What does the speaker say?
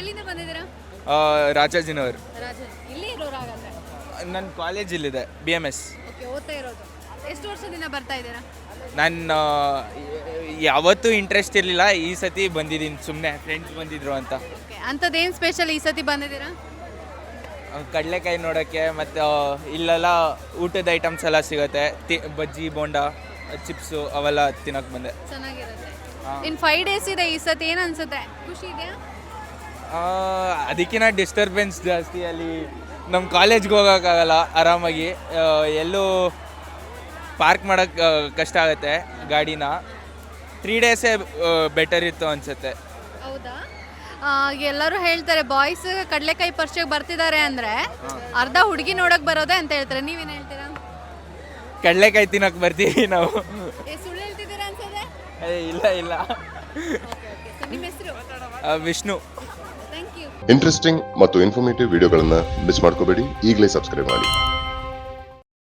ಎಲ್ಲಿಂದ ಬಂದಿದ್ದೀರಾ? ರಾಜಾಜಿನವರು. ಇಲ್ಲೇ ಇರೋರು ಹಾಗಾದ್ರೆ? ನನ್ನ ಕಾಲೇಜ್ ಇಲ್ಲಿದೆ, BMS. ಓಕೆ, ಓದ್ತಾ ಇರೋದು. ಎಷ್ಟು ವರ್ಷದಿಂದ ಬರ್ತಾ ಇದ್ದೀರಾ? ನಾನು ಯಾವತ್ತೂ ಇಂಟ್ರೆಸ್ಟ್ ಇರಲಿಲ್ಲ, ಈ ಸತಿ ಬಂದಿದ್ದೀನಿ ಸುಮ್ಮನೆ ಫ್ರೆಂಡ್ಸ್ ಬಂದಿದ್ರು ಅಂತ. ಓಕೆ, ಅಂಥದ್ದೇನು ಸ್ಪೆಷಲ್ ಈ ಸತಿ ಬಂದಿದ್ದೀರಾ? ಕಡಲೆಕಾಯಿ ನೋಡೋಕ್ಕೆ, ಮತ್ತು ಇಲ್ಲೆಲ್ಲ ಊಟದ ಐಟಮ್ಸ್ ಎಲ್ಲ ಸಿಗುತ್ತೆ, ಬಜ್ಜಿ ಬೋಂಡ ಚಿಪ್ಸು ಅವೆಲ್ಲ ತಿನ್ನೋಕೆ ಬಂದೆ. ಚೆನ್ನಾಗಿರುತ್ತೆ. ಇನ್ನು 5 days ಇದೆ ಈ ಸತಿ, ಏನು ಅನ್ಸುತ್ತೆ? ಖುಷಿ ಇದೆಯಾ? ಅದಕ್ಕಿಂತ ಡಿಸ್ಟರ್ಬೆನ್ಸ್ ಜಾಸ್ತಿ. ಅಲ್ಲಿ ನಮ್ಮ ಕಾಲೇಜ್ಗೆ ಹೋಗೋಕ್ಕಾಗಲ್ಲ ಆರಾಮಾಗಿ, ಎಲ್ಲೂ ಪಾರ್ಕ್ ಮಾಡೋಕ್ಕೆ ಕಷ್ಟ ಆಗುತ್ತೆ ಗಾಡಿನ. 3 days ಬೆಟರ್ ಇತ್ತು ಅನಿಸುತ್ತೆ. ಹೌದಾ? ಎಲ್ಲರೂ ಹೇಳ್ತಾರೆ ಬಾಯ್ಸ್ ಕಡಲೆಕಾಯಿ ಪರಿಚಯಕ್ಕೆ ಬರ್ತಿದ್ದಾರೆ ಅಂದರೆ ಅರ್ಧ ಹುಡುಗಿ ನೋಡೋಕೆ ಬರೋದೆ ಅಂತ ಹೇಳ್ತಾರೆ. ನೀವೇನು ಹೇಳ್ತೀರಾ? ಕಡಲೆಕಾಯಿ ತಿನ್ನೋಕೆ ಬರ್ತೀವಿ ನಾವು. ಸುಳ್ಳು ಹೇಳ್ತಿದ್ದೀರಾ ಅನ್ಸೋದೆ? ಇಲ್ಲ ಇಲ್ಲ. ನಿಮ್ಮ ಹೆಸರು? ವಿಷ್ಣು. Thank you. ಇಂಟ್ರೆಸ್ಟಿಂಗ್ ಮತ್ತು ಇನ್ಫಾರ್ಮೇಟಿವ್ ವಿಡಿಯೋಗಳನ್ನು ಮಿಸ್ ಮಾಡ್ಕೋಬೇಡಿ, ಈಗಲೇ ಸಬ್ಸ್ಕ್ರೈಬ್ ಮಾಡಿ.